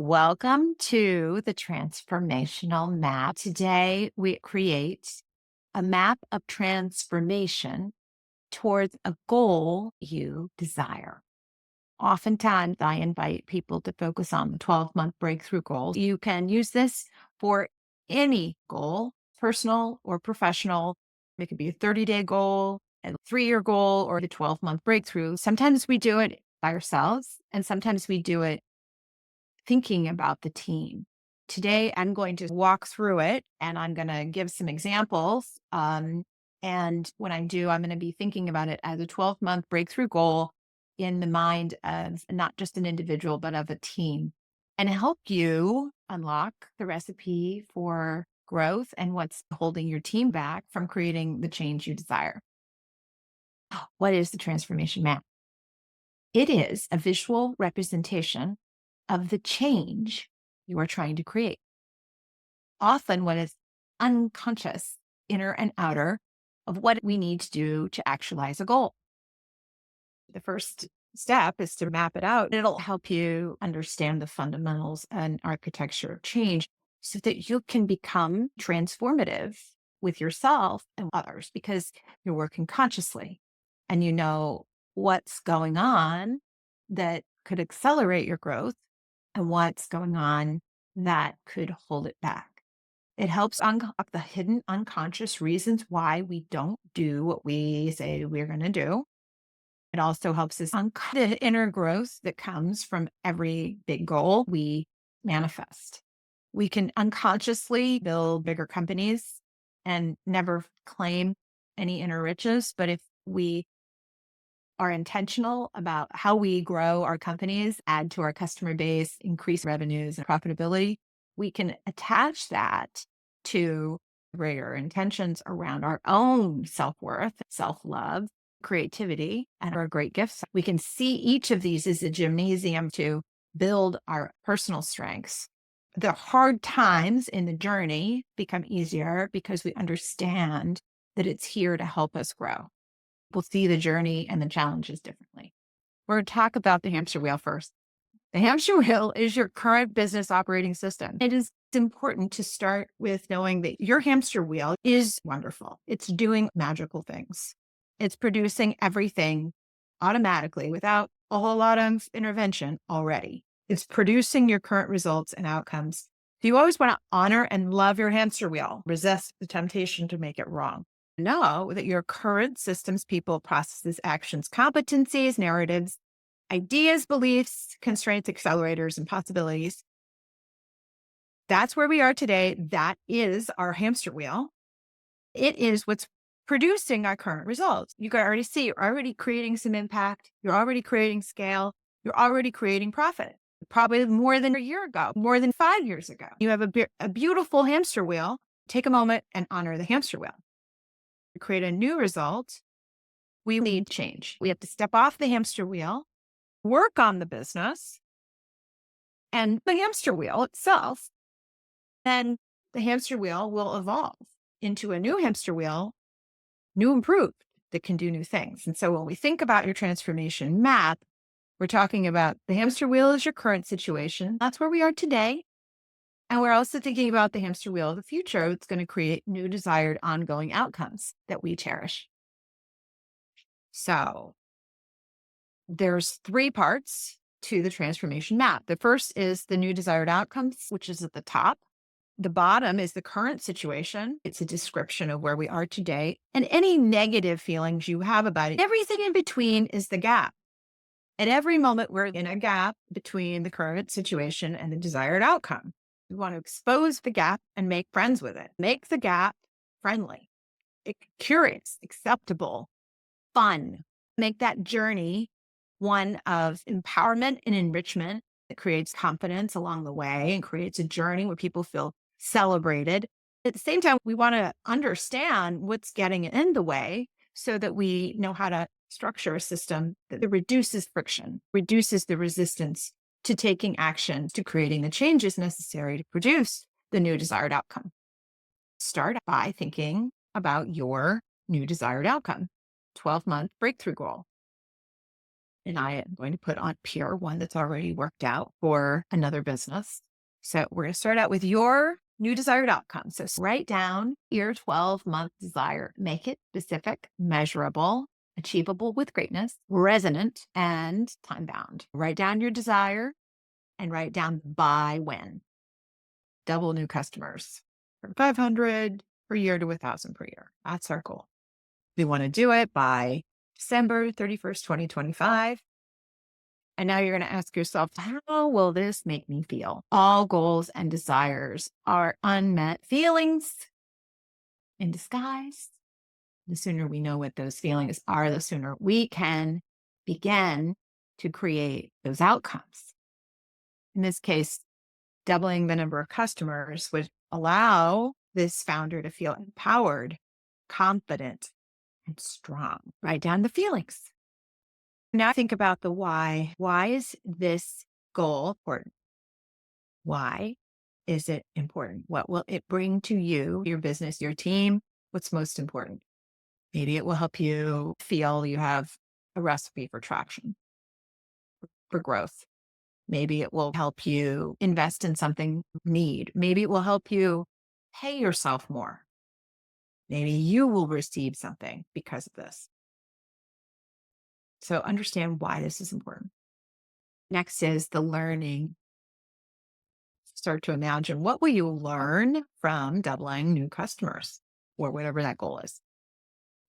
Welcome to the Transformational Map. Today, we create a map of transformation towards a goal you desire. Oftentimes, I invite people to focus on the 12-month breakthrough goal. You can use this for any goal, personal or professional. It could be a 30-day goal, a 3-year goal, or the 12-month breakthrough. Sometimes we do it by ourselves, and sometimes we do it thinking about the team. Today, I'm going to walk through it and I'm going to give some examples. And when I do, I'm going to be thinking about it as a 12-month breakthrough goal in the mind of not just an individual, but of a team, and help you unlock the recipe for growth and what's holding your team back from creating the change you desire. What is the transformation map? It is a visual representation of the change you are trying to create. Often, what is unconscious, inner and outer, of what we need to do to actualize a goal. The first step is to map it out. It'll help you understand the fundamentals and architecture of change so that you can become transformative with yourself and others because you're working consciously and you know what's going on that could accelerate your growth and what's going on that could hold it back. It helps unlock the hidden unconscious reasons why we don't do what we say we're going to do. It also helps us uncover the inner growth that comes from every big goal we manifest. We can unconsciously build bigger companies and never claim any inner riches. But if we are intentional about how we grow our companies, add to our customer base, increase revenues and profitability, we can attach that to greater intentions around our own self-worth, self-love, creativity, and our great gifts. We can see each of these as a gymnasium to build our personal strengths. The hard times in the journey become easier because we understand that it's here to help us grow. We'll see the journey and the challenges differently. We're going to talk about the hamster wheel first. The hamster wheel is your current business operating system. It is important to start with knowing that your hamster wheel is wonderful. It's doing magical things. It's producing everything automatically without a whole lot of intervention already. It's producing your current results and outcomes. So you always want to honor and love your hamster wheel, resist the temptation to make it wrong. Know that your current systems, people, processes, actions, competencies, narratives, ideas, beliefs, constraints, accelerators, and possibilities. That's where we are today. That is our hamster wheel. It is what's producing our current results. You can already see you're already creating some impact. You're already creating scale. You're already creating profit. Probably more than a year ago, more than 5 years ago. You have a beautiful hamster wheel. Take a moment and honor the hamster wheel. To create a new result, we need change. We have to step off the hamster wheel, work on the business and the hamster wheel itself. Then the hamster wheel will evolve into a new hamster wheel, new improved, that can do new things. And so when we think about your transformation map, we're talking about the hamster wheel is your current situation. That's where we are today. And we're also thinking about the hamster wheel of the future. It's going to create new desired ongoing outcomes that we cherish. So there's 3 parts to the transformation map. The first is the new desired outcomes, which is at the top. The bottom is the current situation. It's a description of where we are today and any negative feelings you have about it. Everything in between is the gap. At every moment, we're in a gap between the current situation and the desired outcome. We want to expose the gap and make friends with it. Make the gap friendly, curious, acceptable, fun. Make that journey one of empowerment and enrichment that creates confidence along the way and creates a journey where people feel celebrated. At the same time, we want to understand what's getting in the way so that we know how to structure a system that reduces friction, reduces the resistance to taking action, to creating the changes necessary to produce the new desired outcome. Start by thinking about your new desired outcome, 12-month breakthrough goal. And I am going to put on pure one that's already worked out for another business. So we're going to start out with your new desired outcome. So write down your 12-month desire, make it specific, measurable, achievable with greatness, resonant, and time bound. Write down your desire and write down by when. Double new customers from 500 per year to 1,000 per year. That's our goal. We want to do it by December 31st, 2025. And now you're going to ask yourself, how will this make me feel? All goals and desires are unmet feelings in disguise. The sooner we know what those feelings are, the sooner we can begin to create those outcomes. In this case, doubling the number of customers would allow this founder to feel empowered, confident, and strong. Write down the feelings. Now think about the why. Why is this goal important? Why is it important? What will it bring to you, your business, your team? What's most important? Maybe it will help you feel you have a recipe for traction, for growth. Maybe it will help you invest in something you need. Maybe it will help you pay yourself more. Maybe you will receive something because of this. So understand why this is important. Next is the learning. Start to imagine, what will you learn from doubling new customers or whatever that goal is?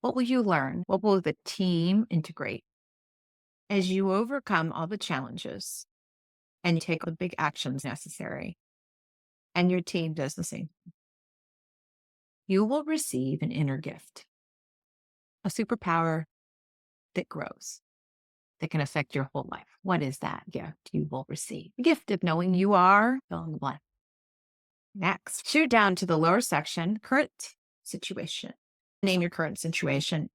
What will you learn? What will the team integrate as you overcome all the challenges and you take the big actions necessary and your team does the same? You will receive an inner gift, a superpower that grows, that can affect your whole life. What is that gift you will receive? The gift of knowing you are fill in the blank. Next, shoot down to the lower section, current situation. Name your current situation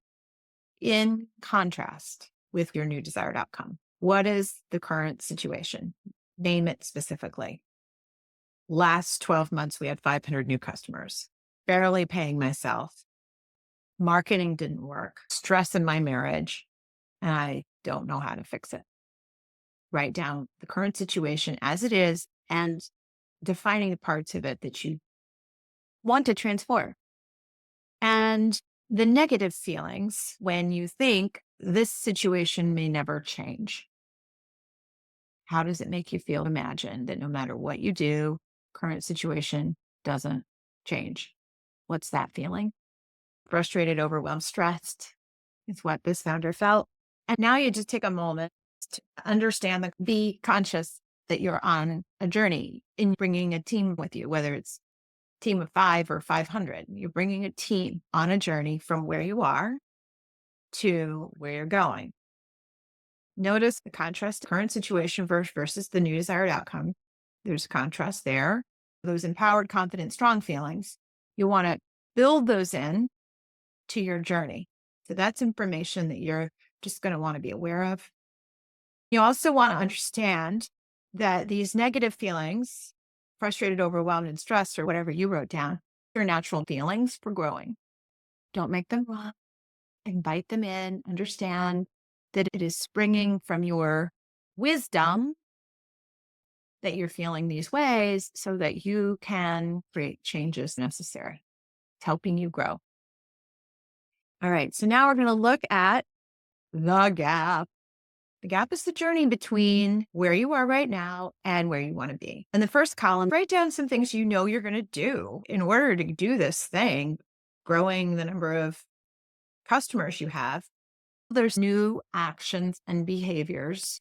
in contrast with your new desired outcome. What is the current situation? Name it specifically. Last 12 months, we had 500 new customers, barely paying myself. Marketing didn't work, stress in my marriage, and I don't know how to fix it. Write down the current situation as it is and defining the parts of it that you want to transform. And the negative feelings when you think this situation may never change. How does it make you feel? Imagine that no matter what you do, current situation doesn't change. What's that feeling? Frustrated, overwhelmed, stressed is what this founder felt. And now you just take a moment to understand be conscious that you're on a journey in bringing a team with you, whether it's a team of 5 or 500. You're bringing a team on a journey from where you are to where you're going. Notice the contrast, current situation versus the new desired outcome. There's a contrast there. Those empowered, confident, strong feelings, you want to build those in to your journey. So that's information that you're just going to want to be aware of. You also want to understand that these negative feelings, frustrated, overwhelmed, and stressed, or whatever you wrote down, are natural feelings for growing. Don't make them wrong. Invite them in. Understand that it is springing from your wisdom that you're feeling these ways so that you can create changes necessary. It's helping you grow. All right. So now we're going to look at the gap. The gap is the journey between where you are right now and where you want to be. In the first column, write down some things you know you're going to do in order to do this thing, growing the number of customers you have. There's new actions and behaviors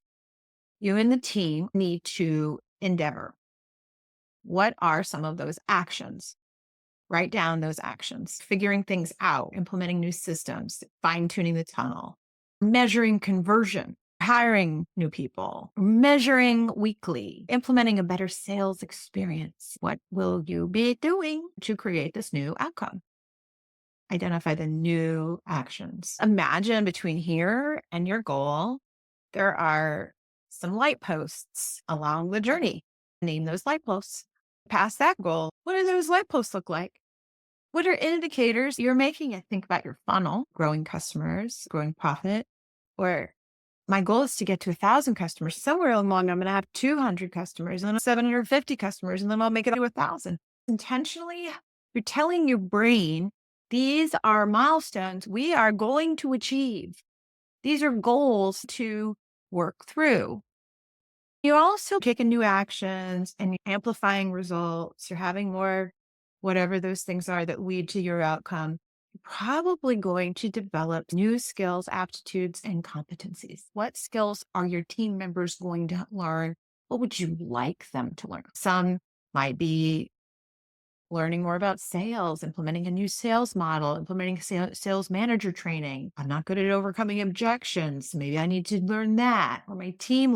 you and the team need to endeavor. What are some of those actions? Write down those actions, figuring things out, implementing new systems, fine-tuning the tunnel, measuring conversion, hiring new people, measuring weekly, implementing a better sales experience. What will you be doing to create this new outcome? Identify the new actions. Imagine between here and your goal, there are some light posts along the journey. Name those light posts. Past that goal, what do those light posts look like? What are indicators you're making it? Think about your funnel, growing customers, growing profit, or My goal is to get to 1,000 customers. Somewhere along, I'm going to have 200 customers and then 750 customers, and then I'll make it to 1,000. Intentionally, you're telling your brain, these are milestones we are going to achieve. These are goals to work through. You're also taking new actions and you're amplifying results. You're having more, whatever those things are that lead to your outcome. You're probably going to develop new skills, aptitudes, and competencies. What skills are your team members going to learn? What would you like them to learn? Some might be learning more about sales, implementing a new sales model, implementing sales manager training. I'm not good at overcoming objections. Maybe I need to learn that, or my team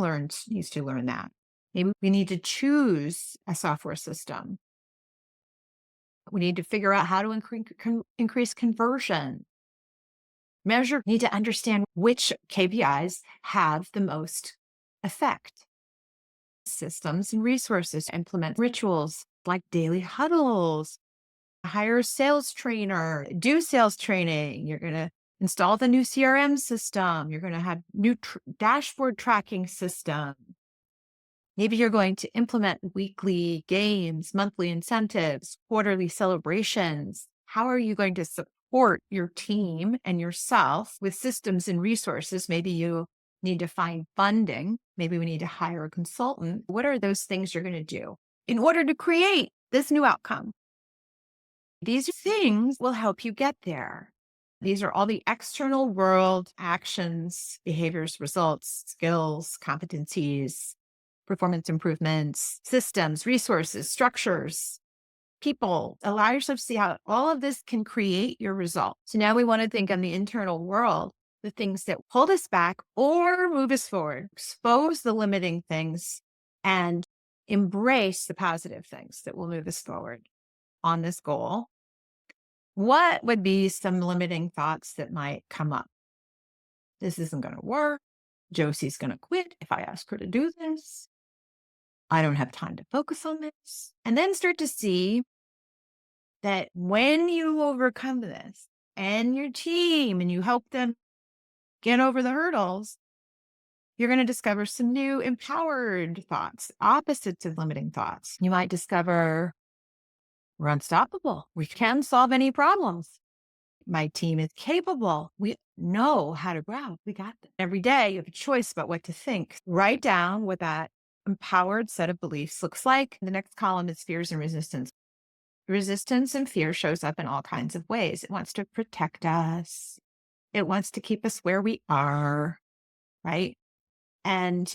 needs to learn that. Maybe we need to choose a software system. We need to figure out how to increase conversion. Need to understand which KPIs have the most effect. Systems and resources, implement rituals like daily huddles, hire a sales trainer, do sales training. You're going to install the new CRM system. You're going to have new dashboard tracking system. Maybe you're going to implement weekly games, monthly incentives, quarterly celebrations. How are you going to support your team and yourself with systems and resources? Maybe you need to find funding. Maybe we need to hire a consultant. What are those things you're going to do in order to create this new outcome? These things will help you get there. These are all the external world actions, behaviors, results, skills, competencies, performance improvements, systems, resources, structures, people. Allow yourself to see how all of this can create your result. So now we want to think on the internal world, the things that hold us back or move us forward, expose the limiting things and embrace the positive things that will move us forward on this goal. What would be some limiting thoughts that might come up? This isn't going to work. Josie's going to quit if I ask her to do this. I don't have time to focus on this. And then start to see that when you overcome this and your team and you help them get over the hurdles, you're going to discover some new empowered thoughts, opposites of limiting thoughts. You might discover we're unstoppable. We can solve any problems. My team is capable. We know how to grow. We got them. Every day you have a choice about what to think. Write down what that empowered set of beliefs looks like. The next column is fears and resistance. Resistance and fear shows up in all kinds of ways. It wants to protect us. It wants to keep us where we are, right? And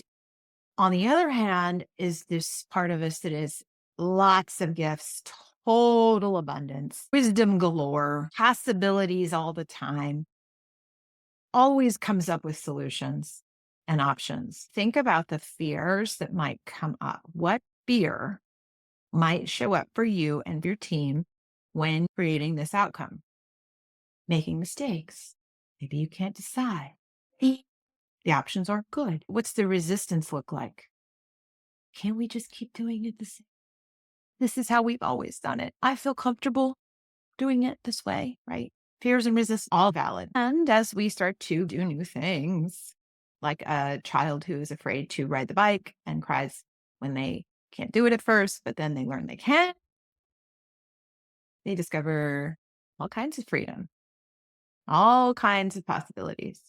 on the other hand, is this part of us that is lots of gifts, total abundance, wisdom galore, possibilities all the time, always comes up with solutions and options. Think about the fears that might come up. What fear might show up for you and your team when creating this outcome? Making mistakes. Maybe you can't decide. The options aren't good. What's the resistance look like? Can't we just keep doing it the same? This is how we've always done it. I feel comfortable doing it this way, right? Fears and resistance, all valid. And as we start to do new things, like a child who is afraid to ride the bike and cries when they can't do it at first, but then they learn they can, they discover all kinds of freedom, all kinds of possibilities.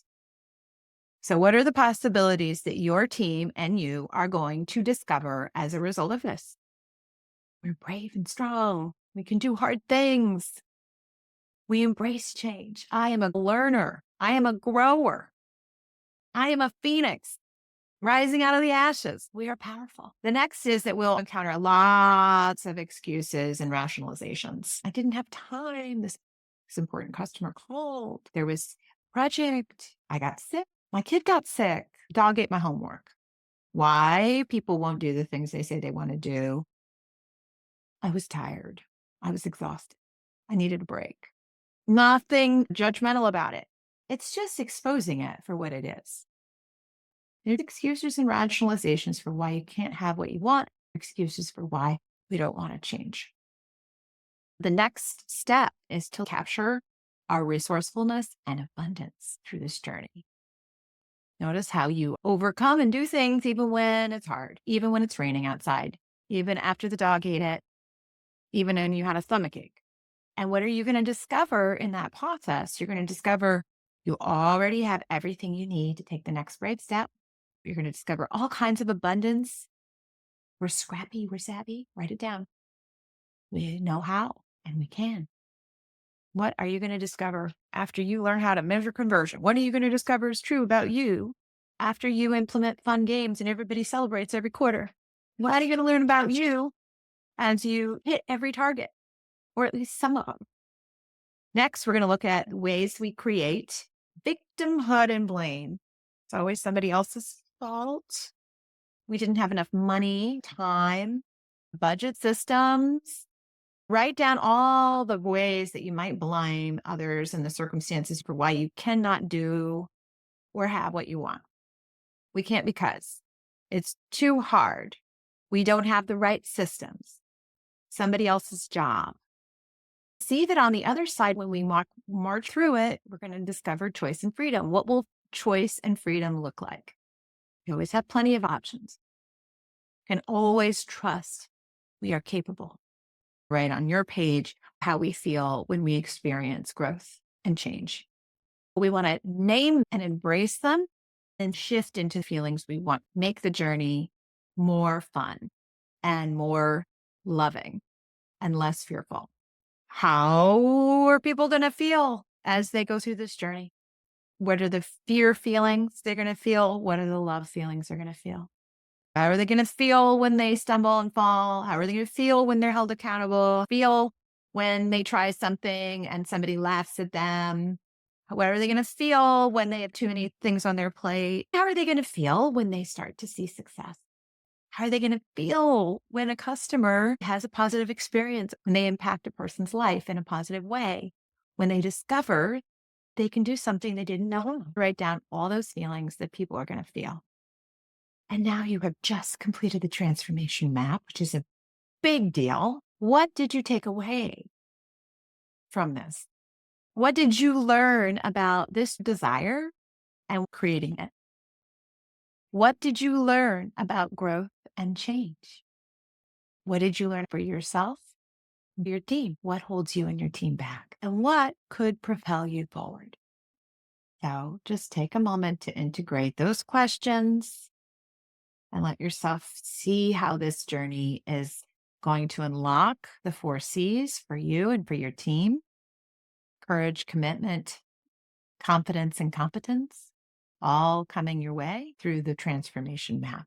So what are the possibilities that your team and you are going to discover as a result of this? We're brave and strong. We can do hard things. We embrace change. I am a learner. I am a grower. I am a phoenix rising out of the ashes. We are powerful. The next is that we'll encounter lots of excuses and rationalizations. I didn't have time. This important customer called. There was a project. I got sick. My kid got sick. Dog ate my homework. Why people won't do the things they say they want to do? I was tired. I was exhausted. I needed a break. Nothing judgmental about it. It's just exposing it for what it is. There's excuses and rationalizations for why you can't have what you want, excuses for why we don't want to change. The next step is to capture our resourcefulness and abundance through this journey. Notice how you overcome and do things even when it's hard, even when it's raining outside, even after the dog ate it, even when you had a stomachache. And what are you going to discover in that process? You're going to discover you already have everything you need to take the next brave step. You're going to discover all kinds of abundance. We're scrappy, we're savvy. Write it down. We know how and we can. What are you going to discover after you learn how to measure conversion? What are you going to discover is true about you after you implement fun games and everybody celebrates every quarter? What are you going to learn about you as you hit every target, or at least some of them? Next, we're going to look at ways we create victimhood and blame. It's always somebody else's fault. We didn't have enough money, time, budget systems. Write down all the ways that you might blame others and the circumstances for why you cannot do or have what you want. We can't because it's too hard. We don't have the right systems. Somebody else's job. See that on the other side, when we march through it, we're going to discover choice and freedom. What will choice and freedom look like? You always have plenty of options. Can always trust we are capable. Write on your page how we feel when we experience growth and change. We want to name and embrace them and shift into feelings we want. Make the journey more fun and more loving and less fearful. How are people going to feel as they go through this journey? What are the fear feelings they're going to feel? What are the love feelings they're going to feel? How are they going to feel when they stumble and fall? How are they going to feel when they're held accountable? Feel when they try something and somebody laughs at them? What are they going to feel when they have too many things on their plate? How are they going to feel when they start to see success? How are they going to feel when a customer has a positive experience, when they impact a person's life in a positive way, when they discover they can do something they didn't know? Write down all those feelings that people are going to feel. And now you have just completed the transformation map, which is a big deal. What did you take away from this? What did you learn about this desire and creating it? What did you learn about growth and change? What did you learn for yourself, your team? What holds you and your team back? And what could propel you forward? So just take a moment to integrate those questions and let yourself see how this journey is going to unlock the 4 C's for you and for your team: courage, commitment, confidence, and competence, all coming your way through the transformation map.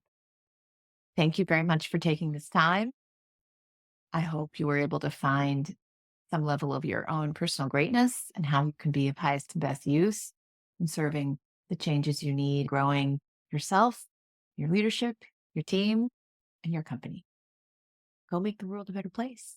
Thank you very much for taking this time. I hope you were able to find some level of your own personal greatness and how you can be of highest and best use in serving the changes you need, growing yourself, your leadership, your team, and your company. Go make the world a better place.